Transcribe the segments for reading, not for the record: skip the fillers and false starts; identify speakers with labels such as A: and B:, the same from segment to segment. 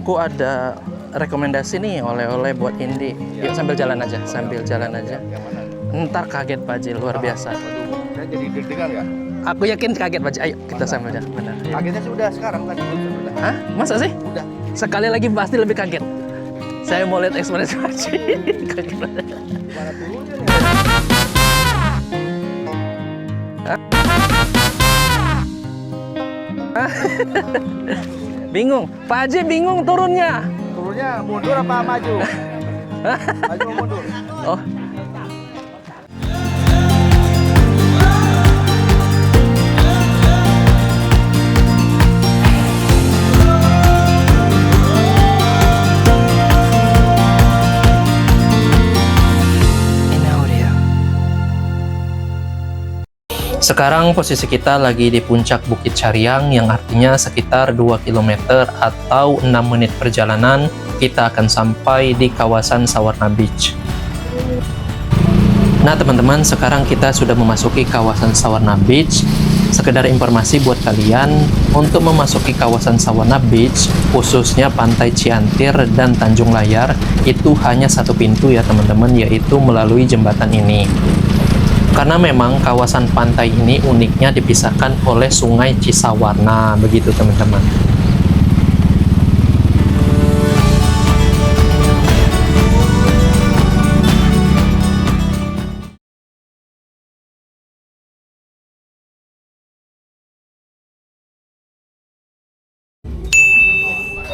A: Aku ada rekomendasi nih oleh-oleh buat Indi. Yuk sambil jalan aja, sambil jalan aja. Ntar kaget Pak Ji, luar biasa.
B: Saya jadi deg-degan ya?
A: Aku yakin kaget Pak Ji. Ayo kita sambil jalan. Benar.
B: Kagetnya sudah sekarang tadi. Sudah.
A: Hah? Masa sih?
B: Udah.
A: Sekali lagi pasti lebih kaget. Saya mau lihat ekspresi Pak Ji. Kaget.
B: Gimana turunnya nih?
A: Bingung. Pak Haji bingung turunnya.
B: Turunnya mundur apa maju? Maju apa mundur?
A: Oh. Sekarang posisi kita lagi di puncak Bukit Cariang yang artinya sekitar 2 km atau 6 menit perjalanan kita akan sampai di kawasan Sawarna Beach. Nah teman-teman, sekarang kita sudah memasuki kawasan Sawarna Beach. Sekedar informasi buat kalian, untuk memasuki kawasan Sawarna Beach, khususnya Pantai Ciantir dan Tanjung Layar, itu hanya satu pintu ya teman-teman, yaitu melalui jembatan ini. Karena memang kawasan pantai ini uniknya dipisahkan oleh Sungai Cisawarna, begitu teman-teman.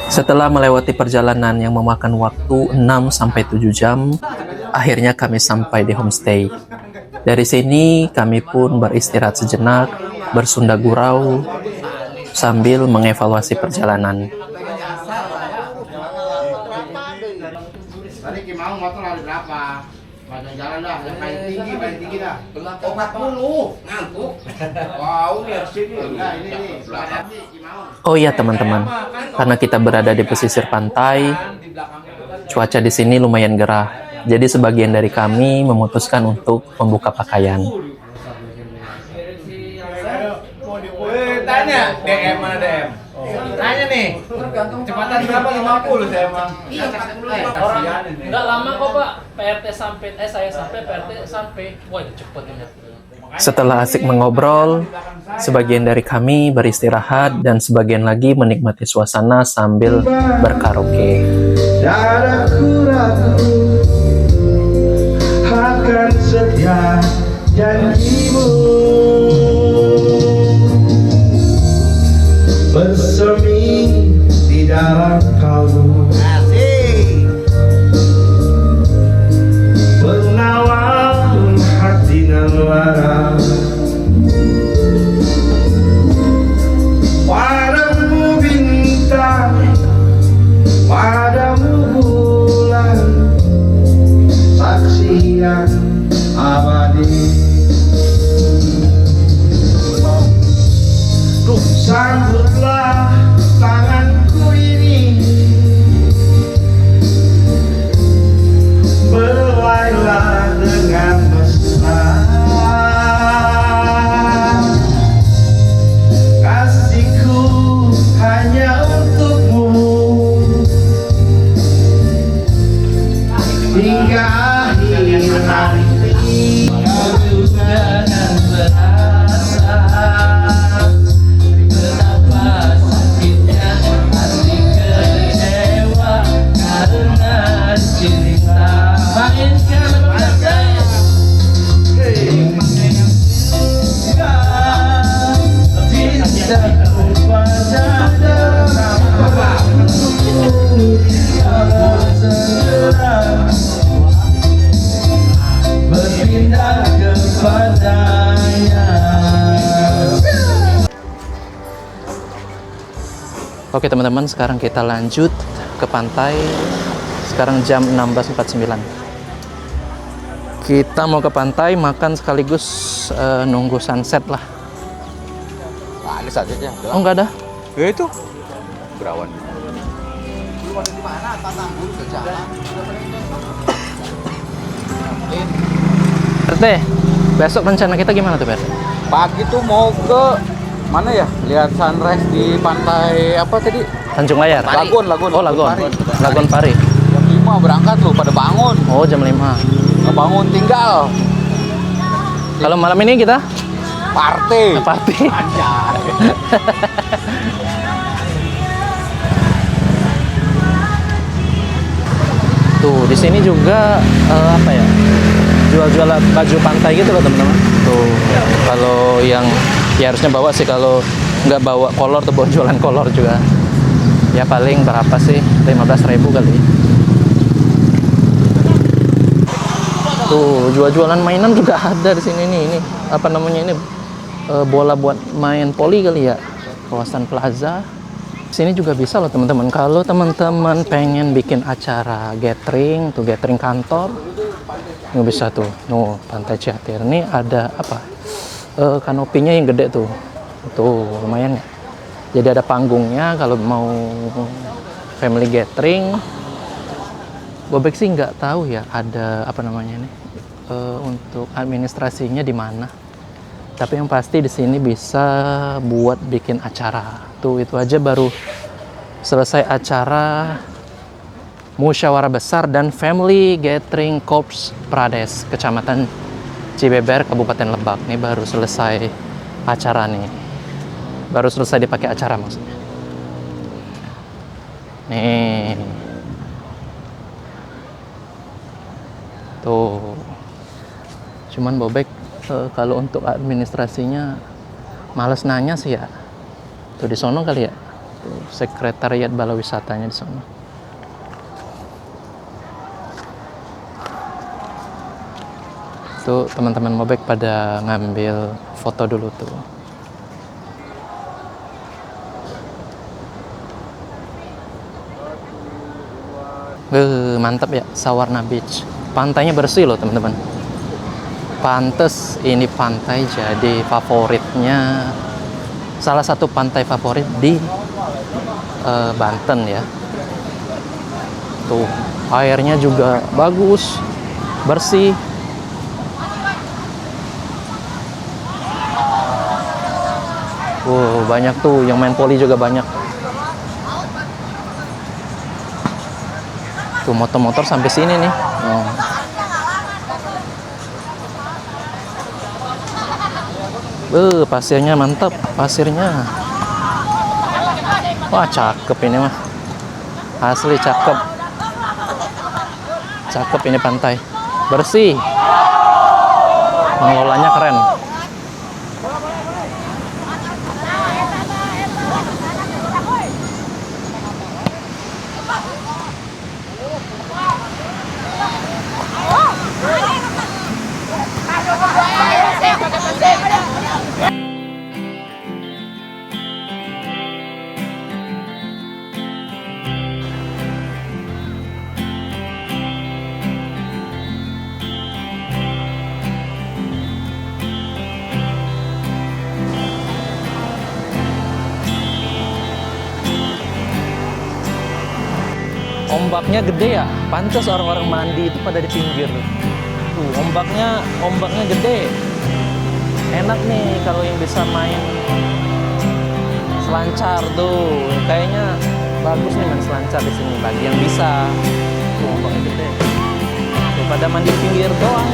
A: Setelah melewati perjalanan yang memakan waktu 6-7 jam, akhirnya kami sampai di homestay. Dari sini kami pun beristirahat sejenak, bersunda gurau, sambil mengevaluasi perjalanan.
B: Tadi Kimau motor lari berapa? Panjang jalan dah, yang paling tinggi dah. 40, ngantuk. Wow, lihat sini. Nah, ini nih.
A: Oh iya teman-teman, karena kita berada di pesisir pantai, cuaca di sini lumayan gerah. Jadi sebagian dari kami memutuskan untuk membuka pakaian.
B: Tanya DM mana DM? Tanya nih. Kecepatan berapa? 50 saya emang.
C: Orang nggak lama kok Pak. PRT sampai saya sampai PRT sampai. Wah cepet ini.
A: Setelah asik mengobrol, sebagian dari kami beristirahat dan sebagian lagi menikmati suasana sambil berkaraoke.
D: Akan setia janjimu bersemi di dalam kalbu, pengawal hati nawara padamu bintang, padamu bulan, saksi yang abadi. Sambutlah tanganku ini, berlailah dengan mesra, kasihku hanya untukmu hingga akhir nanti. Kau juga akan merasa betapa sakitnya hati kecewa karena cinta. Mainkan berbagai cintaku padamu segera berpindah kepadanya.
A: Oke teman-teman, sekarang kita lanjut ke pantai. Sekarang jam 16.49. Kita mau ke pantai, makan sekaligus nunggu sunset lah.
B: Nah, ini saja ya.
A: Oh nggak ada?
B: Ya itu. Berawan. Lu ada di mana? Tatambul ke jalan.
A: RT, besok rencana kita gimana tuh RT?
B: Pagi tuh mau ke mana ya? Lihat sunrise di pantai apa tadi?
A: Tanjung Layar.
B: Lagun.
A: Oh, Lagun. Lagun Pari.
B: Jam 5 berangkat tuh pada bangun.
A: Oh, jam 5.
B: Nggak bangun tinggal.
A: Kalau malam ini kita
B: Party.
A: party. Tuh, di sini juga apa ya? Jual-jual baju pantai gitu loh, teman-teman. Tuh, kalau yang ya harusnya bawa sih, kalau nggak bawa kolor tuh bawa jualan kolor juga. Ya paling berapa sih? 15.000 kali. Tuh, jual-jualan mainan juga ada di sini nih. Ini apa namanya ini? Bola buat main poli kali ya. Kawasan Plaza. Sini juga bisa loh teman-teman. Kalau teman-teman pengen bikin acara gathering, tuh gathering kantor, nggak bisa tuh. Nuh, Pantai Ciatir. Ini ada apa? Kanopinya yang gede tuh. Tuh, lumayan ya. Jadi ada panggungnya kalau mau family gathering. Bobek sih nggak tahu ya ada apa namanya ini untuk administrasinya di mana. Tapi yang pasti di sini bisa buat bikin acara. Tuh itu aja baru selesai acara musyawarah besar dan family gathering Korps Prades Kecamatan Cibeber Kabupaten Lebak. Nih baru selesai acara nih. Baru selesai dipakai acara maksudnya. Nih. Tuh. Cuman Bobek kalau untuk administrasinya males nanya sih ya. Tuh di sono kali ya. Tuh, sekretariat bala wisatanya di sono. Tuh teman-teman Bobek pada ngambil foto dulu tuh. Mantap ya, Sawarna Beach. Pantainya bersih loh teman-teman. Pantes ini pantai jadi favoritnya, salah satu pantai favorit di Banten ya. Tuh airnya juga bagus, bersih. Banyak tuh yang main poli juga banyak. Tuh motor-motor sampai sini nih. Pasirnya mantap, pasirnya. Wah, cakep ini mah. Asli cakep. Cakep ini pantai. Bersih. Pengelolanya keren. Ombaknya gede ya, pantas orang-orang mandi itu pada di pinggir. Tuh, ombaknya gede. Enak nih kalau yang bisa main selancar tuh. Kayaknya bagus nih main selancar di sini bagi yang bisa. Tuh, ombaknya gede. Tuh, pada mandi di pinggir doang.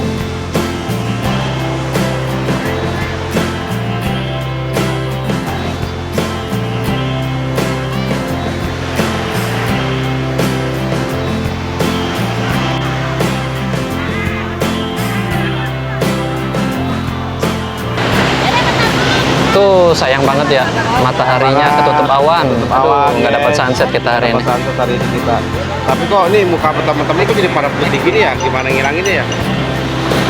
A: Tuh sayang banget ya, mataharinya ketutup awan. Aduh, nggak dapat sunset kita hari ini.
B: Sunset hari ini kita. Tapi kok ini muka teman-teman ini kok jadi pada putih gini ya? Gimana ngilanginnya ya?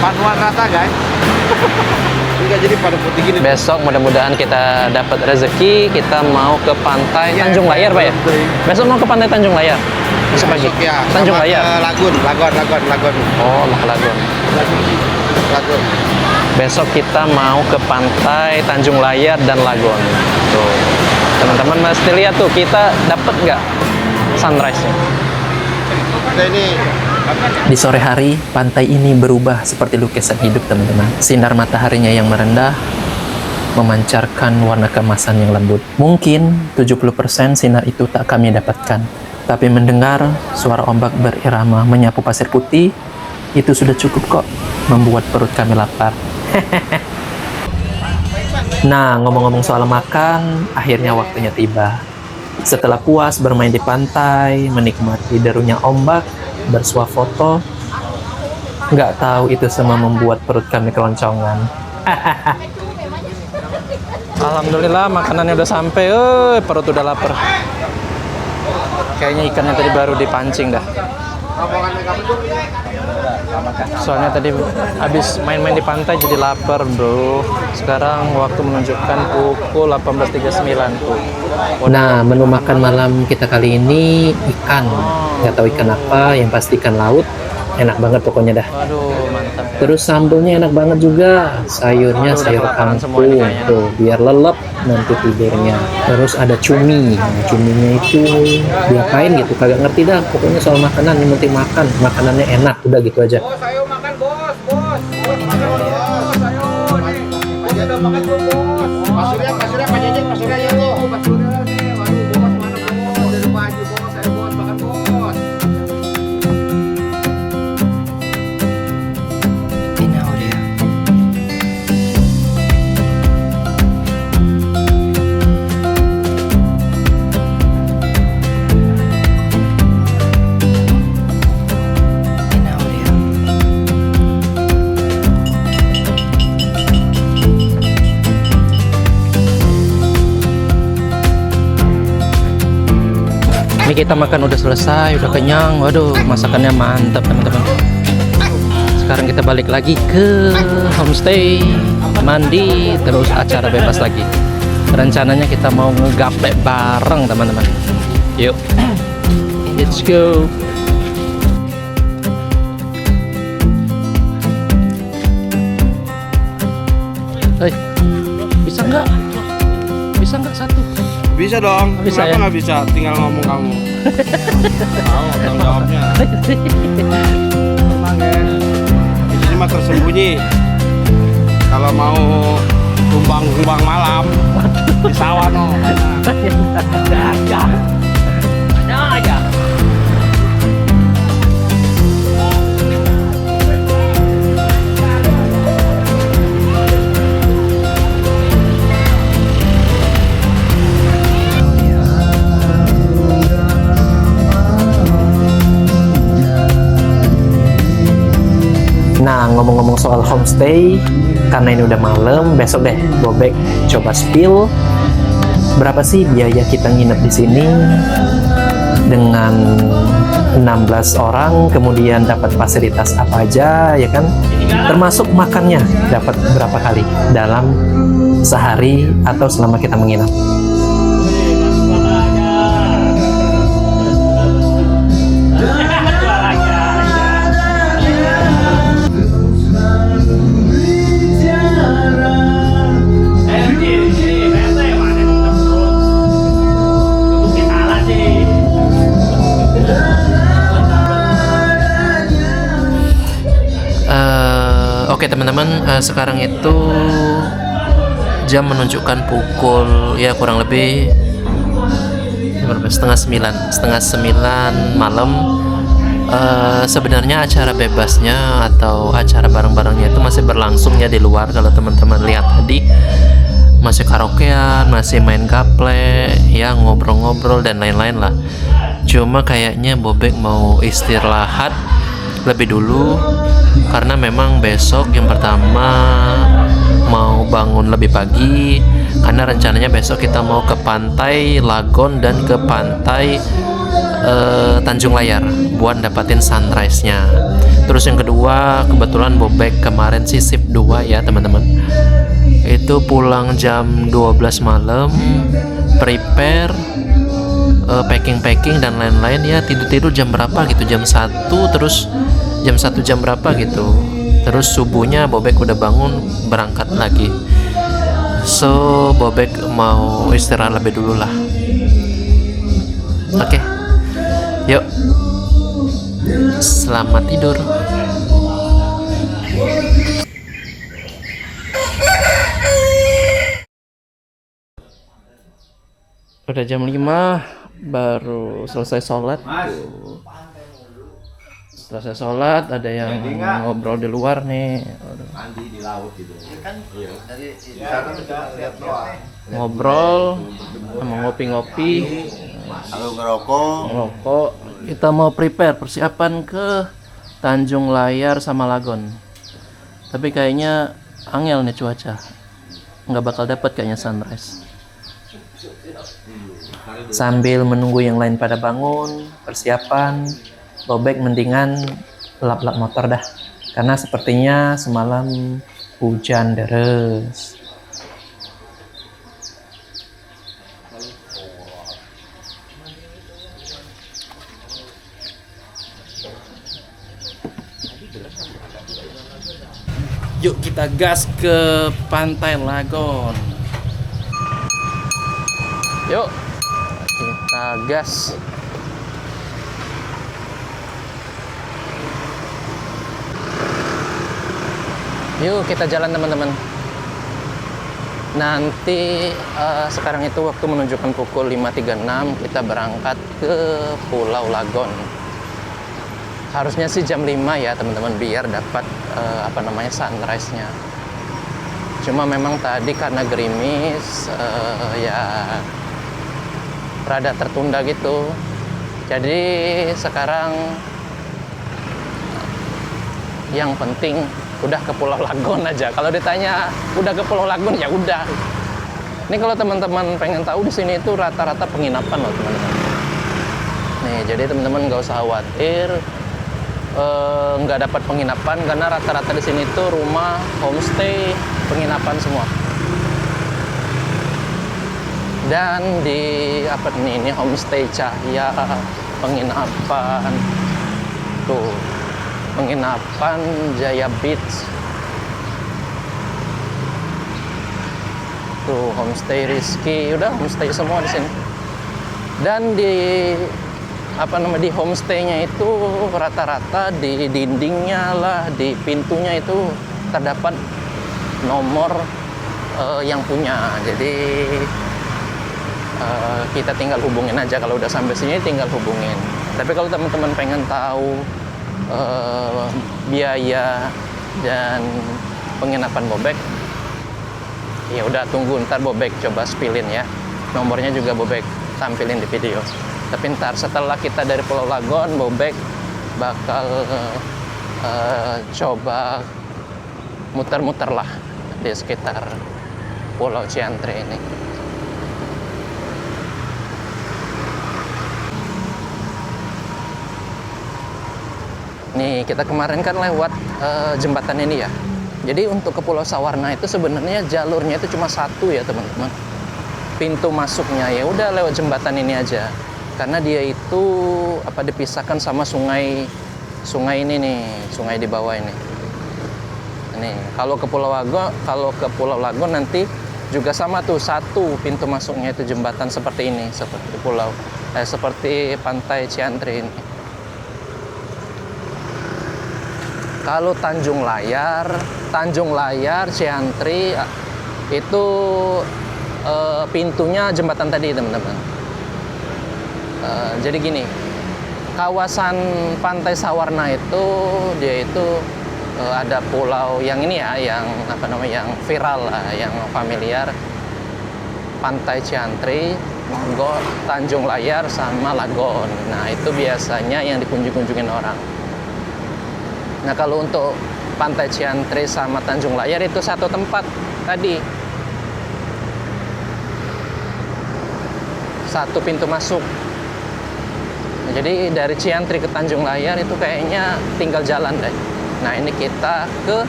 B: Panuan rata guys. Enggak jadi pada putih gini.
A: Besok mudah-mudahan kita dapat rezeki, kita mau ke pantai Tanjung Layar, Pak ya? Besok mau ke pantai Tanjung Layar. Besok pagi.
B: Ya,
A: Tanjung Layar.
B: Lagun.
A: Oh, mau ke Lagun.
B: Lagun.
A: Besok kita mau ke pantai Tanjung Layar dan Lagun. Tuh. Teman-teman mesti lihat tuh, kita dapat nggak sunrise-nya?
B: Ini
A: Di sore hari, pantai ini berubah seperti lukisan hidup, teman-teman. Sinar mataharinya yang merendah, memancarkan warna keemasan yang lembut. Mungkin 70% sinar itu tak kami dapatkan, tapi mendengar suara ombak berirama menyapu pasir putih, itu sudah cukup kok membuat perut kami lapar. Nah, ngomong-ngomong soal makan, akhirnya waktunya tiba. Setelah puas bermain di pantai, menikmati derunya ombak, bersuah foto, nggak tahu itu semua membuat perut kami keloncongan. Alhamdulillah makanannya udah sampai. Perut udah lapar. Kayaknya ikannya tadi baru dipancing dah. Soalnya tadi habis main-main di pantai jadi lapar, bro. Sekarang waktu menunjukkan pukul 18.39 tuh. Nah, menu makan malam kita kali ini ikan. Nggak tahu ikan apa, yang pasti ikan laut. Enak banget pokoknya dah.
C: Waduh, mantap.
A: Terus sambelnya enak banget juga. Sayurnya
C: Waduh,
A: sayur
C: udah kelaparan semua
A: kangkung
C: ini kayaknya.
A: tuh, biar lelep nanti tidurnya. Terus ada cumi. Nah, cuminya itu diapain gitu, kagak ngerti dah. Pokoknya soal makanan, yang penting makan. Makanannya enak, udah gitu aja.
B: Bos, ayo makan bos. Bos, ayo nih. Aja udah makan belum bos? Pak Surya, Pak Jejek, Pak Surya ya tuh. Pak Surya nih. Waduh, bos mana bos? Dari maju bos, ayo bos makan bos.
A: Ini kita makan udah selesai, udah kenyang. Waduh, masakannya mantap teman-teman. Sekarang kita balik lagi ke homestay, mandi, terus acara bebas lagi. Rencananya kita mau ngegaplek bareng teman-teman. Yuk, let's go. Hei, bisa nggak? Bisa nggak satu?
B: Bisa dong.
A: Bisa,
B: Kenapa
A: ya?
B: nggak bisa? Tinggal ngomong kamu. Tahu tanggung jawabnya. Tenang ya. Di sini mah tersembunyi. Kalau mau tumbang malam di sawah no.
C: Ada aja.
A: Nah, ngomong-ngomong soal homestay, karena ini udah malam, besok deh Bobek coba spill berapa sih biaya kita nginep di sini dengan 16 orang, kemudian dapat fasilitas apa aja, ya kan? Termasuk makannya dapat berapa kali dalam sehari atau selama kita menginap. Oke teman-teman, sekarang itu jam menunjukkan pukul ya kurang lebih setengah sembilan malam. Sebenarnya acara bebasnya atau acara bareng-barengnya itu masih berlangsung ya di luar. Kalau teman-teman lihat tadi masih karaokean, masih main gaple, ya ngobrol-ngobrol dan lain-lain lah. Cuma kayaknya Bobek mau istirahat lebih dulu karena memang besok yang pertama mau bangun lebih pagi, karena rencananya besok kita mau ke pantai Lagon dan ke pantai Tanjung Layar buat dapatin sunrise-nya. Terus yang kedua, kebetulan Bobek kemarin sih shift 2 ya teman-teman, itu pulang jam 12 malam, prepare packing dan lain-lain ya, tidur jam berapa gitu, jam 1, terus jam 1 jam berapa gitu, terus subuhnya Bobek udah bangun berangkat lagi. So Bobek mau istirahat lebih dulu lah. Oke, yuk selamat tidur. Udah jam 5 baru selesai sholat. Tuh. Selesai sholat ada yang ngobrol di luar nih.
B: Mandi di laut gitu. Kan dari sana kita lihat doang.
A: Ngobrol sama ngopi-ngopi.
B: Kalau ngerokok.
A: Kita mau prepare persiapan ke Tanjung Layar sama Lagon. Tapi kayaknya angel nih cuaca. Nggak bakal dapat kayaknya sunrise. Sambil menunggu yang lain pada bangun, persiapan, Bobek mendingan lap-lap motor dah. Karena sepertinya semalam hujan deres. Yuk kita gas ke Pantai Lagon. Yuk kita gas. Yuk kita jalan teman-teman. Nanti sekarang itu waktu menunjukkan pukul 5.36, kita berangkat ke Pulau Lagon. Harusnya sih jam 5 ya teman-teman, biar dapat sunrise-nya. Cuma memang tadi karena gerimis ya rada tertunda gitu. Jadi sekarang yang penting udah ke Pulau Lagon aja. Kalau ditanya udah ke Pulau Lagon ya udah. Ini kalau teman-teman pengen tahu, di sini itu rata-rata penginapan loh teman-teman. Nih, jadi teman-teman nggak usah khawatir nggak dapat penginapan, karena rata-rata di sini tuh rumah homestay, penginapan semua. Dan di ini homestay Cahya, penginapan tuh, penginapan Jaya Beach tuh, homestay Rizky, udah homestay semua di sini. Dan di di homestaynya itu rata-rata di dindingnya lah, di pintunya itu terdapat nomor yang punya. Jadi kita tinggal hubungin aja, kalau udah sampai sini tinggal hubungin. Tapi kalau teman-teman pengen tahu biaya dan penginapan Bobek, ya udah tunggu ntar Bobek coba spillin ya. Nomornya juga Bobek tampilin di video. Tapi ntar setelah kita dari Pulau Lagon, Bobek bakal coba muter-muter lah di sekitar Pulau Ciantre ini. Nih, kita kemarin kan lewat jembatan ini ya. Jadi untuk ke Pulau Sawarna itu sebenarnya jalurnya itu cuma satu ya teman-teman. Pintu masuknya ya udah lewat jembatan ini aja. Karena dia itu dipisahkan sama sungai ini nih, sungai di bawah ini. Nih, kalau ke Pulau Lagon nanti juga sama tuh, satu pintu masuknya itu jembatan seperti ini, seperti Pantai Ciantre ini. Kalau Tanjung Layar, Ciantre itu pintunya jembatan tadi teman-teman. Jadi gini, kawasan Pantai Sawarna itu dia itu ada pulau yang ini ya, yang yang viral lah, yang familiar, Pantai Ciantre, Tanjung Layar sama Lagon. Nah itu biasanya yang dikunjung-kunjungin orang. Nah kalau untuk Pantai Ciantre sama Tanjung Layar itu satu tempat tadi, satu pintu masuk. Jadi dari Ciantre ke Tanjung Layar itu kayaknya tinggal jalan deh. Nah ini kita ke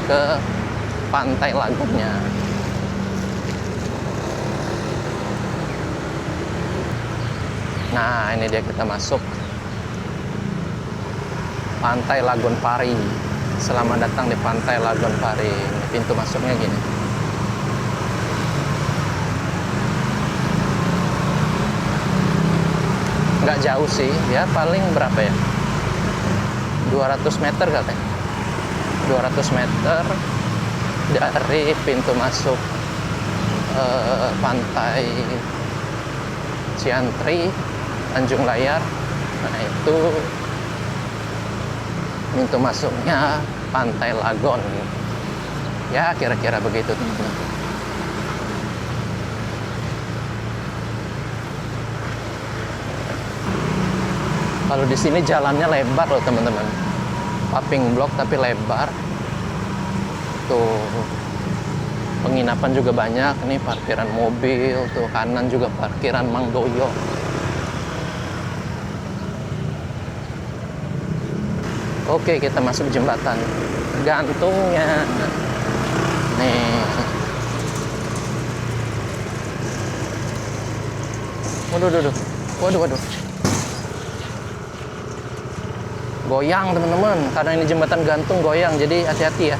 A: ke Pantai Lagonnya. Nah ini dia, kita masuk Pantai Lagon Pari. Selamat datang di Pantai Lagon Pari. Ini pintu masuknya gini. Nggak jauh sih, ya paling berapa ya? 200 meter katanya. 200 meter dari pintu masuk pantai Ciantri, Tanjung Layar. Nah itu pintu masuknya Pantai Lagon. Ya kira-kira begitu teman-teman. Kalau di sini jalannya lebar loh teman-teman. Paving block tapi lebar. Tuh penginapan juga banyak. Ini parkiran mobil. Tuh kanan juga parkiran Mang Doyo. Oke, kita masuk jembatan gantungnya. Nih. Waduh. Goyang teman-teman, karena ini jembatan gantung goyang, jadi hati-hati ya.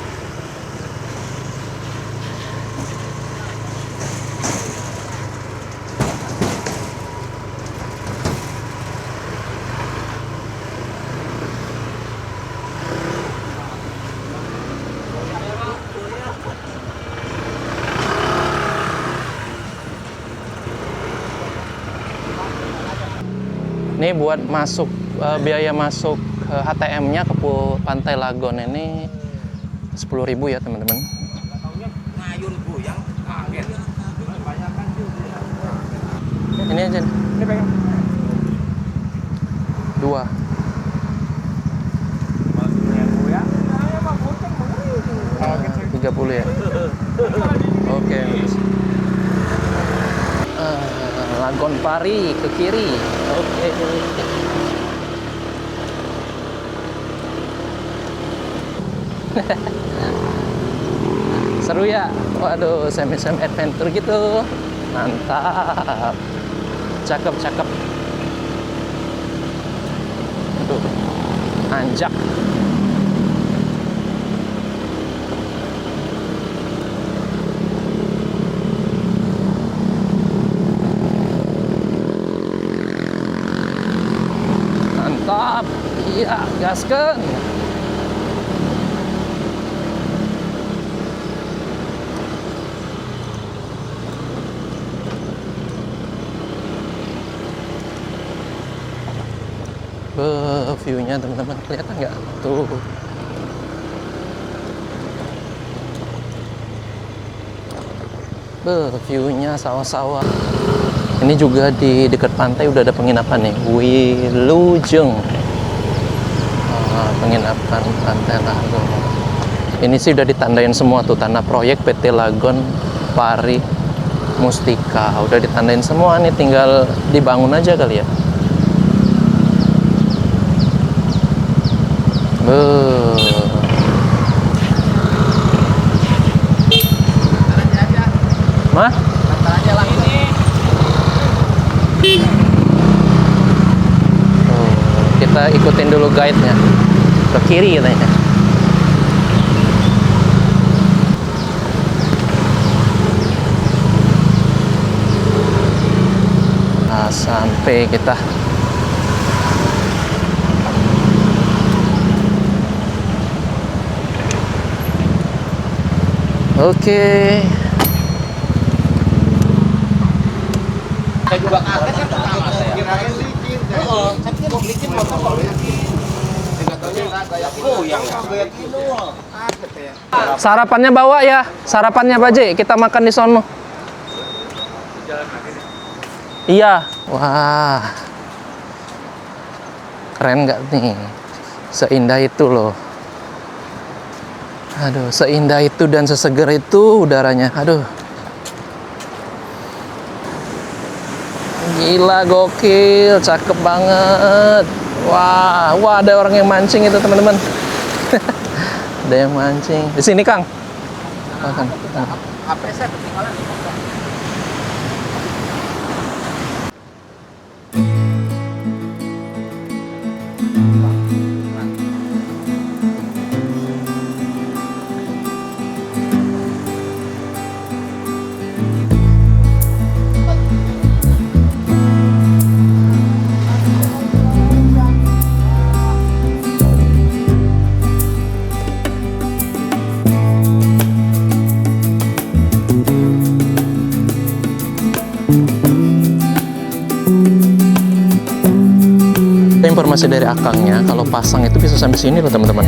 A: Ini buat masuk biaya masuk HTM-nya ke Pantai Lagon ini 10.000 ya teman-teman. Ini aja nih.
B: Ini pegang.
A: 2.
B: Ya.
A: 30 ya. Oke. Lagon Pari ke kiri. Oke. Seru ya. Waduh, semi-semi adventure gitu. Mantap. Cakep. Aduh. Anjak. Mantap. Iya, gaskeun. View-nya teman-teman kelihatan nggak? Tuh. View-nya sawah-sawah. Ini juga di dekat pantai udah ada penginapan nih, Wilujeng. Penginapan Pantai Lagon. Ini sih udah ditandain semua tuh, tanah proyek PT Lagon Pari Mustika. Udah ditandain semua nih, tinggal dibangun aja kali ya. Mah?
B: aja lah ini.
A: Oh, kita ikutin dulu guide-nya. Ke kiri katanya. Nah, sampai kita. Oke.
B: Saya juga kaget kan pertama saya. Kirain licin. Oh, saya pikir licin motor kok licin. Oh, yang kaget itu. Kaget ya.
A: Sarapannya bawa ya. Sarapannya Baje, kita makan di sono. Iya. Wah. Keren nggak nih? Seindah itu loh. Aduh, seindah itu dan seseger itu udaranya. Aduh. Gila, gokil, cakep banget. Wah, ada orang yang mancing itu, teman-teman. Ada yang mancing. Di sini, Kang. Makan.
B: HP saya ketinggalan di motor.
A: informasi dari akangnya kalau pasang itu bisa sampai sini loh teman-teman.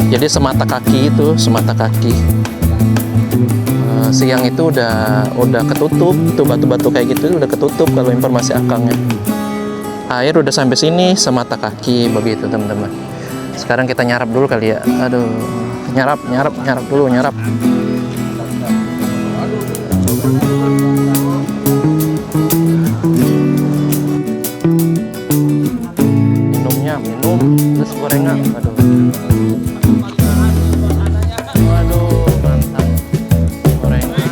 A: Jadi semata kaki itu, semata kaki. Siang itu udah ketutup, tuh batu-batu kayak gitu udah ketutup kalau informasi akangnya. Air udah sampai sini semata kaki begitu teman-teman. Sekarang kita nyarap dulu kali ya. Aduh, nyarap dulu, nyarap. Minum terus gorengan. Waduh, mantap gorengan.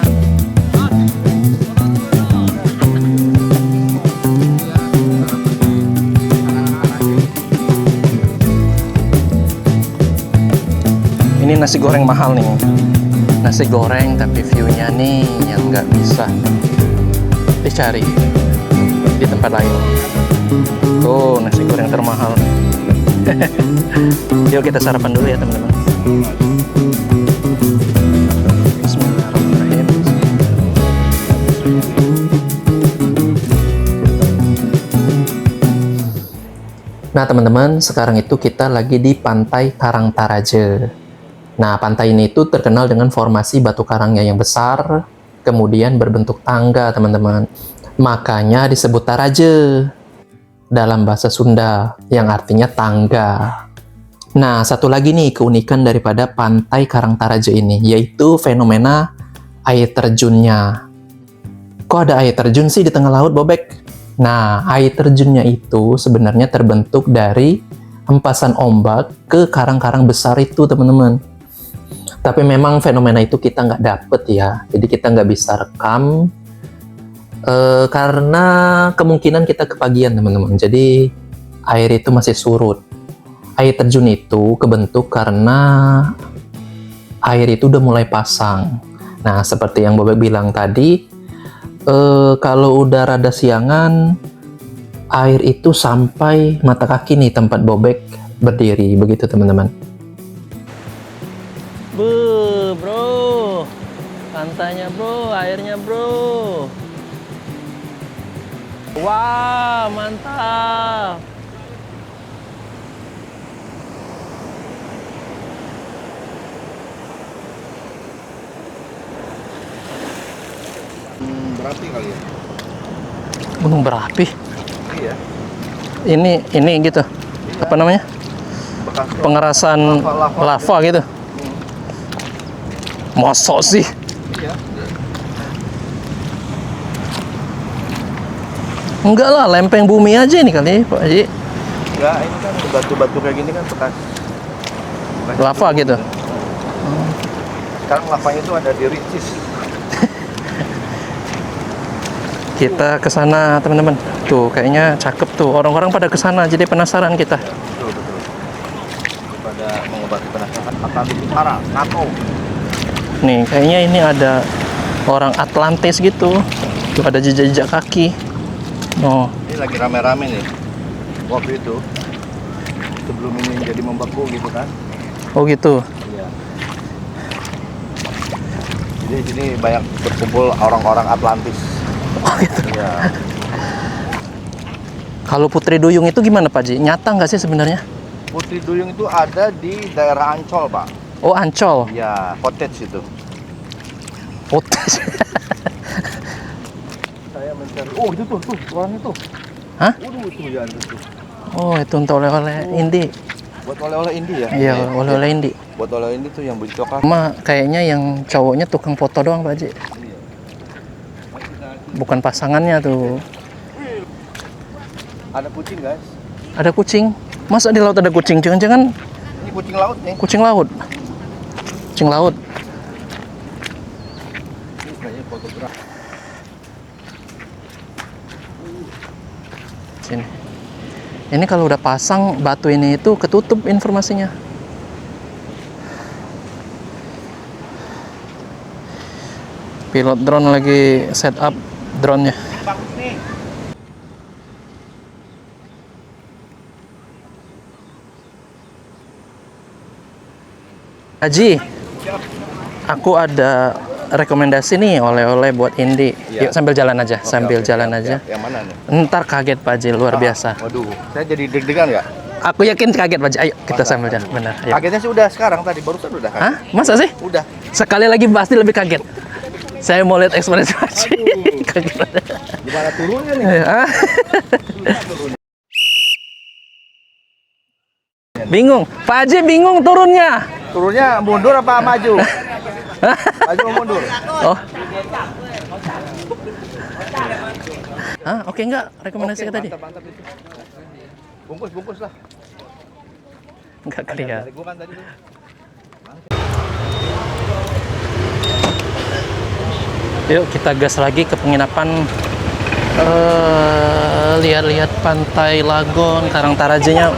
A: Ini nasi goreng mahal nih, nasi goreng tapi view-nya nih yang nggak bisa dicari di tempat lain. Tuh nasi goreng termahal. Yuk kita sarapan dulu ya teman-teman. Bismillahirrahmanirrahim. Nah teman-teman, sekarang itu kita lagi di Pantai Karangtaraje. Nah pantai ini itu terkenal dengan formasi batu karangnya yang besar, kemudian berbentuk tangga teman-teman. Makanya disebut Taraje dalam bahasa Sunda, yang artinya tangga. Nah, satu lagi nih keunikan daripada Pantai Karangtaraje ini, yaitu fenomena air terjunnya. Kok ada air terjun sih di tengah laut, Bobek? Nah, air terjunnya itu sebenarnya terbentuk dari hempasan ombak ke karang-karang besar itu, teman-teman. Tapi memang fenomena itu kita nggak dapet ya, jadi kita nggak bisa rekam, karena kemungkinan kita kepagian teman-teman. Jadi air itu masih surut. Air terjun itu kebentuk karena air itu udah mulai pasang. Nah seperti yang Bobek bilang tadi, kalau udah rada siangan, air itu sampai mata kaki nih tempat Bobek berdiri, begitu teman-teman. Bro, pantainya bro, airnya bro. Wah, mantap.
B: Berapi kali ya?
A: Gunung berapi.
B: Iya.
A: Ini gitu.
B: Iya.
A: Apa namanya?
B: Bekas
A: Pengerasan lava gitu. Mosok sih?
B: Iya.
A: Enggak lah, lempeng bumi aja ini kali, Pak Haji.
B: Enggak, ini kan batu-batu kayak gini kan bekas
A: Lava gitu.
B: Sekarang lavanya itu ada di Ricis.
A: Kita ke sana, teman-teman. Tuh, kayaknya cakep tuh. Orang-orang pada ke sana, jadi penasaran kita.
B: Betul. Pada mengobati penasaran Atlantik Utara, NATO.
A: Nih, kayaknya ini ada orang Atlantis gitu. Tuh ada jejak-jejak kaki. Oh,
B: Ini lagi rame-rame nih. Waktu itu sebelum ini jadi membeku gitu kan.
A: oh gitu.
B: Iya. Jadi di sini banyak berkumpul orang-orang Atlantis.
A: Oh gitu.
B: Iya.
A: Kalau Putri Duyung itu gimana Pak Ji? Nyata nggak sih sebenarnya?
B: Putri Duyung itu ada di daerah Ancol, Pak.
A: Oh, Ancol.
B: Iya, cottage itu.
A: Potes.
B: Saya mencari. Oh, itu tuh, orang itu.
A: Hah?
B: Waduh, itu ya itu.
A: Oh, itu untuk oleh-oleh Indi.
B: Buat oleh-oleh Indi ya?
A: Iya, oleh-oleh Indi.
B: Buat oleh-oleh Indi tuh yang baju coklat.
A: Sama kayaknya yang cowoknya tukang foto doang Pak Ji.
B: Iya.
A: Bukan pasangannya tuh.
B: Ada kucing, guys.
A: Ada kucing. Masa di laut ada kucing? Jangan-jangan
B: Ini kucing laut nih.
A: kucing laut. Kucing laut.
B: Ini kayaknya fotograf.
A: Sini. Ini kalau udah pasang batu ini itu ketutup informasinya. Pilot drone lagi setup drone-nya.
B: Bagus nih.
A: Haji, aku ada rekomendasi nih oleh-oleh buat Indi.
B: Iya.
A: Yuk sambil jalan aja,
B: Oke,
A: sambil
B: oke,
A: jalan
B: siap,
A: aja.
B: siap. Yang mana nih?
A: Ntar kaget Pak Haji, luar biasa.
B: Waduh, saya jadi deg-degan ya?
A: Aku yakin kaget Pak. Ayo kita sambil jalan. Benar. Ayo.
B: Kagetnya sih udah sekarang tadi barusan udah kan.
A: Hah? Masa sih?
B: Udah.
A: Sekali lagi pasti lebih kaget. Saya mau lihat ekspresi Pak Haji. Kaget.
B: Gimana turunnya nih?
A: Hah? Bingung. Pak Haji bingung turunnya.
B: Turunnya mundur apa maju? Maju apa mundur?
A: Oh. Hah, oke enggak rekomendasi tadi?
B: Mantap itu. Bungkus lah.
A: Enggak kelihatan.
B: Gua kan tadi tuh.
A: Yuk kita gas lagi ke penginapan. Lihat-lihat Pantai Lagon, Karangtaraje-nya.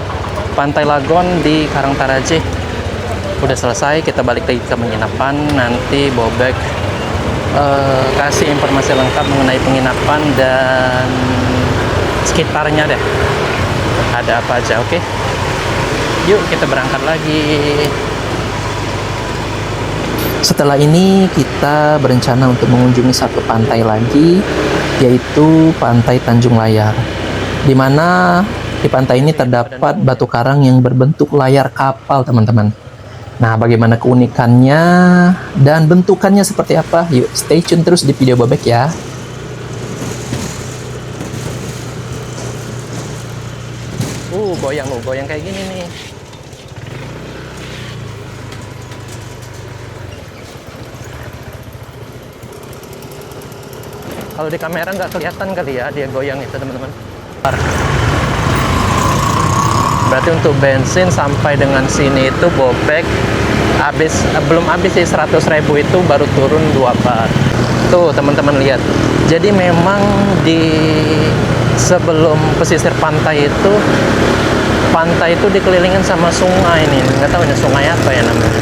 A: Pantai Lagon di Karangtaraje udah selesai. Kita balik lagi ke penginapan. Nanti Bobek kasih informasi lengkap mengenai penginapan dan sekitarnya deh. Ada apa aja, oke? Yuk kita berangkat lagi. Setelah ini kita berencana untuk mengunjungi satu pantai lagi, yaitu Pantai Tanjung Layar, di mana di pantai ini terdapat batu karang yang berbentuk layar kapal, teman-teman. Nah, bagaimana keunikannya dan bentukannya seperti apa? Yuk, stay tune terus di video Bobek ya. Goyang kayak gini nih. Kalau di kamera nggak kelihatan kali ya dia goyang itu, teman-teman. Berarti untuk bensin sampai dengan sini itu Bobek belum habis sih 100.000 itu baru turun 2 bar. Tuh teman-teman lihat. Jadi memang di sebelum pesisir pantai itu dikelilingin sama sungai nih. Nggak tahu ini sungai apa ya namanya.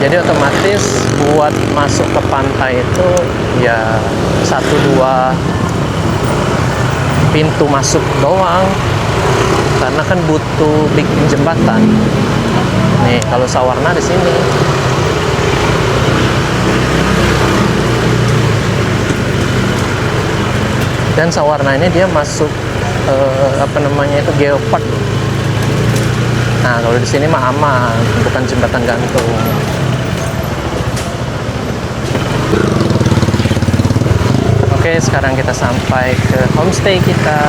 A: Jadi otomatis buat masuk ke pantai itu ya 1-2 pintu masuk doang, karena kan butuh bikin jembatan. Nih kalau Sawarna di sini. Dan Sawarna ini dia masuk itu geopark. Nah kalau di sini mah aman, bukan jembatan gantung. Oke, sekarang kita sampai ke homestay kita.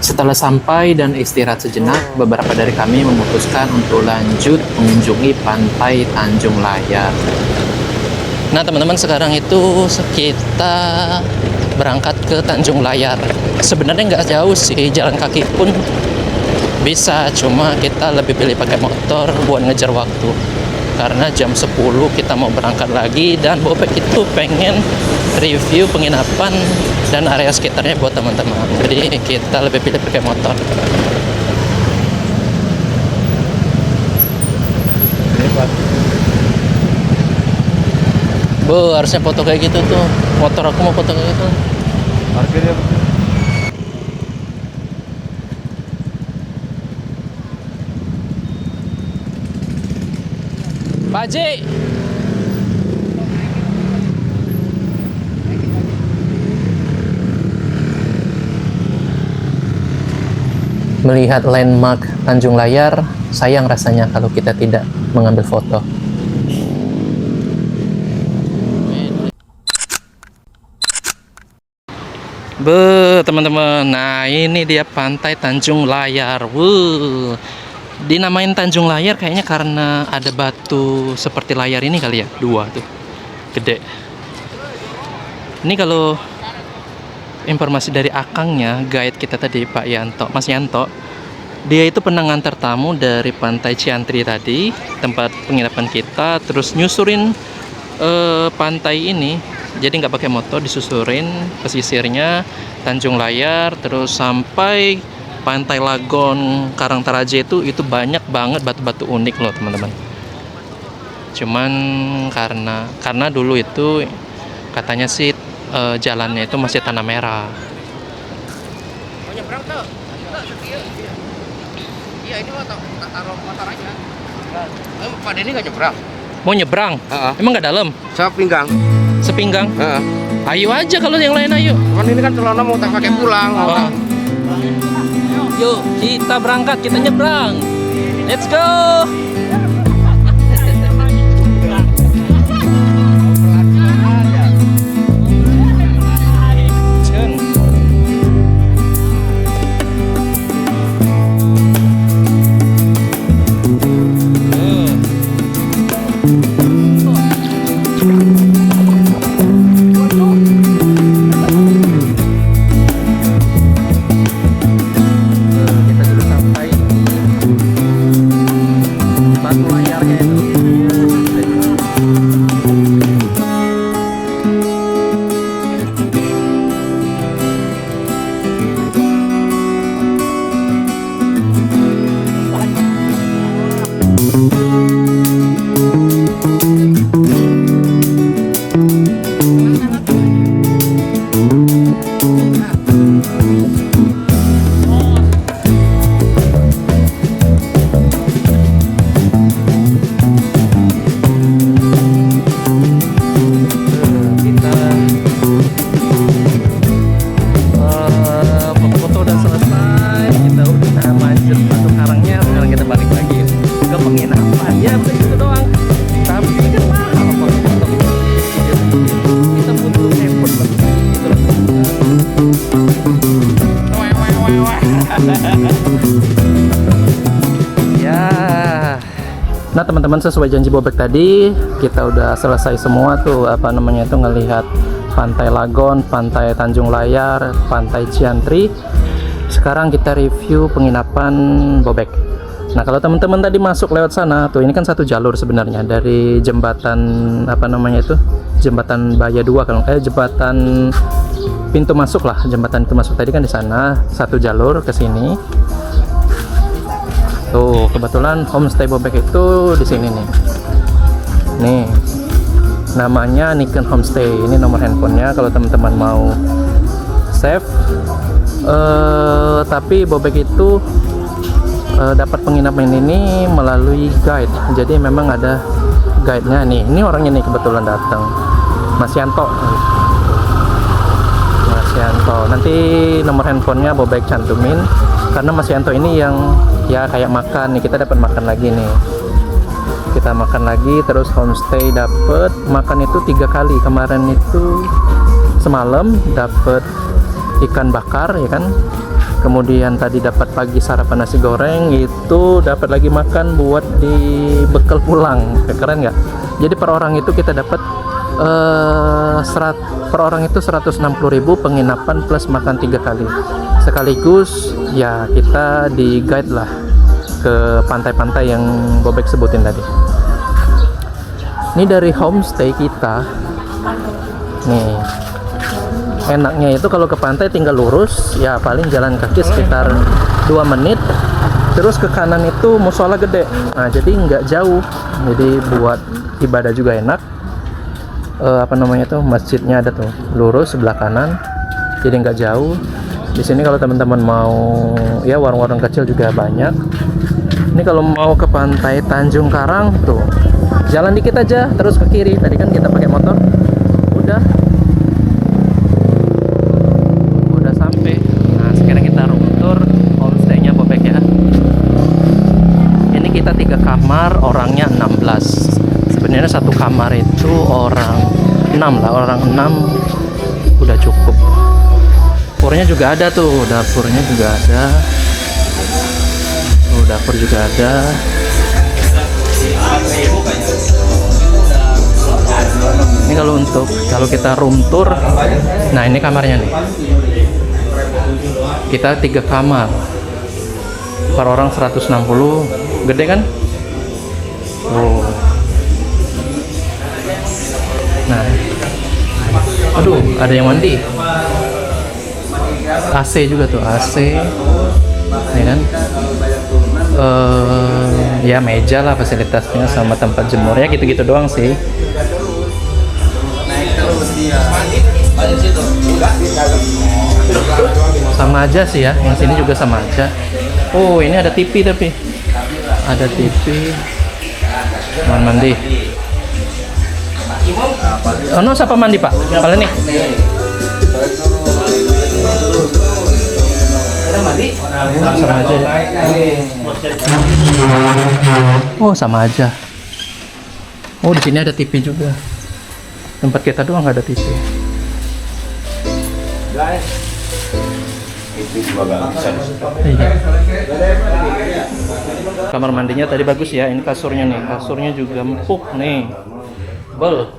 A: Setelah sampai dan istirahat sejenak, beberapa dari kami memutuskan untuk lanjut mengunjungi Pantai Tanjung Layar. Nah, teman-teman, sekarang itu kita berangkat ke Tanjung Layar. Sebenarnya nggak jauh sih, jalan kaki pun bisa, cuma kita lebih pilih pakai motor buat ngejar waktu. Karena jam 10 kita mau berangkat lagi, dan Bobek itu pengen review penginapan dan area sekitarnya buat teman-teman. Jadi kita lebih pilih pakai motor. Harusnya foto kayak gitu tuh. Motor aku mau foto kayak gitu.
B: Parkirnya
A: Pak Haji. Melihat landmark Tanjung Layar, sayang rasanya kalau kita tidak mengambil foto. Teman-teman, nah ini dia Pantai Tanjung Layar. Dinamain Tanjung Layar kayaknya karena ada batu seperti layar ini kali ya, 2 tuh, gede. Ini kalau informasi dari akangnya, guide kita tadi Pak Yanto, Mas Yanto, dia itu pernah ngantar tamu dari Pantai Ciantri tadi, tempat penginapan kita, terus nyusurin pantai ini. Jadi nggak pakai motor, disusurin pesisirnya Tanjung Layar, terus sampai Pantai Lagon Karangtaraje itu banyak banget batu-batu unik loh teman-teman. Cuman karena dulu itu katanya sih jalannya itu masih tanah merah.
B: Oh, nyebrang tuh. Iya, ini mau taruh motor aja. Pak Denny nggak nyebrang?
A: Mau nyebrang? Emang nggak dalam?
B: Saya pinggang.
A: Sepinggang.
B: Heeh.
A: Ayo aja kalau yang lain ayo.
B: Cuman ini kan celana mau tak pakai pulang.
A: Oh. Yuk, kita berangkat, kita nyebrang. Let's go. Kita sudah sampai batu layarnya itu. Kita foto-foto udah selesai, kita udah manjat batu karangnya, sekarang kita balik lagi ke penginapan. Ya udah gitu doang, tapi kan mahal foto-foto. Kita butuh effort lebih gitu loh. Ya. Nah teman-teman, sesuai janji Bobek tadi, kita udah selesai semua tuh apa namanya itu ngelihat Pantai Lagon, Pantai Tanjung Layar, Pantai Ciantri. Sekarang kita review penginapan Bobek. Nah kalau teman-teman tadi masuk lewat sana tuh, ini kan satu jalur sebenarnya dari jembatan apa namanya itu, jembatan Baya 2 kalau jembatan pintu masuk lah, jembatan pintu masuk tadi kan di sana, satu jalur ke sini. Tuh kebetulan homestay Bobek itu di sini nih. Nih namanya Niken Homestay. Ini nomor handphonenya kalau teman-teman mau save. Tapi Bobek itu dapat penginapan ini melalui guide. Jadi memang ada guide-nya nih. Ini orangnya nih kebetulan datang, Mas Yanto. Mas Yanto. Nanti nomor handphonenya Bobek cantumin. Karena Mas Yanto ini yang ya kayak makan nih, kita dapat makan lagi nih, kita makan lagi, terus homestay dapat makan itu 3 kali. Kemarin itu semalam dapat ikan bakar ya kan, kemudian tadi dapat pagi sarapan nasi goreng, itu dapat lagi makan buat di bekal pulang. Keren nggak? Jadi per orang itu kita dapat per orang itu 160.000 penginapan plus makan 3 kali sekaligus. Ya kita di guide lah ke pantai-pantai yang Bobek sebutin tadi. Ini dari homestay kita nih, enaknya itu kalau ke pantai tinggal lurus ya, paling jalan kaki sekitar 2 menit, terus ke kanan itu musola gede. Nah jadi nggak jauh, jadi buat ibadah juga enak. Apa namanya tuh, masjidnya ada tuh lurus sebelah kanan, jadi nggak jauh. Di sini kalau teman-teman mau ya warung-warung kecil juga banyak. Ini kalau mau ke pantai Tanjung Karang tuh jalan dikit aja terus ke kiri. Tadi kan kita pakai motor, udah sampai. Nah sekarang kita room tour homestay-nya Bobek ya. Ini kita 3 kamar, orangnya 16. Sebenarnya satu kamar itu orang 6 lah, orang 6 udah cukup. Dapurnya juga ada tuh, dapurnya juga ada. Oh, dapur juga ada. Ini kalau kita room tour, nah ini kamarnya nih. Kita 3 kamar, per orang 160, gede kan? Oh. Nah, aduh, ada yang mandi. AC juga tuh, AC, ya kan? Ya meja lah fasilitasnya sama tempat jemurnya, gitu-gitu doang sih. Sama aja sih ya, yang sini juga sama aja. Oh ini ada TV, tapi ada TV, kamar mandi. Ono siapa mandi Pak? Paling nih. Sama aja ya. Oh sama aja. Oh di sini ada TV juga. Tempat kita doang nggak ada TV. Iya. Kamar mandinya tadi bagus ya. Ini kasurnya nih. Kasurnya juga empuk nih. Bel.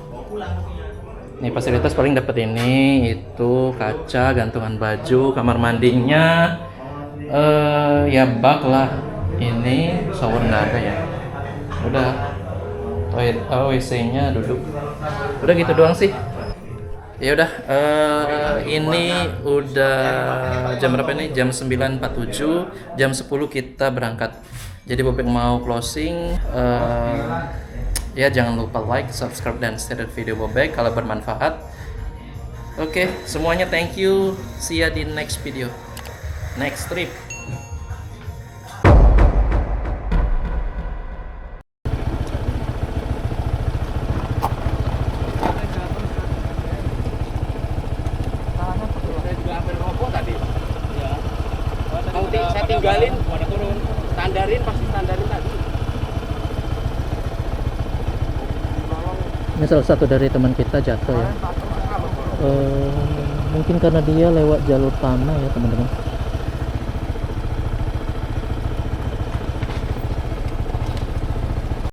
A: Nih fasilitas paling dapat ini, itu kaca, gantungan baju, kamar mandinya, ya bak lah. Ini shower nggak ada ya. Udah. Toilet, WC-nya duduk. Udah gitu doang sih. Ya udah, ini udah jam berapa nih? Jam 9.47, jam 10 kita berangkat. Jadi Bobek mau closing. Ya jangan lupa like, subscribe, dan share video Bobek kalau bermanfaat. Oke, semuanya thank you. See ya di next video, next trip.
B: Saya tinggalin, standarin pasti standarin tadi.
A: Ini salah satu dari teman kita jatuh ya. Mungkin karena dia lewat jalur tanah ya teman-teman.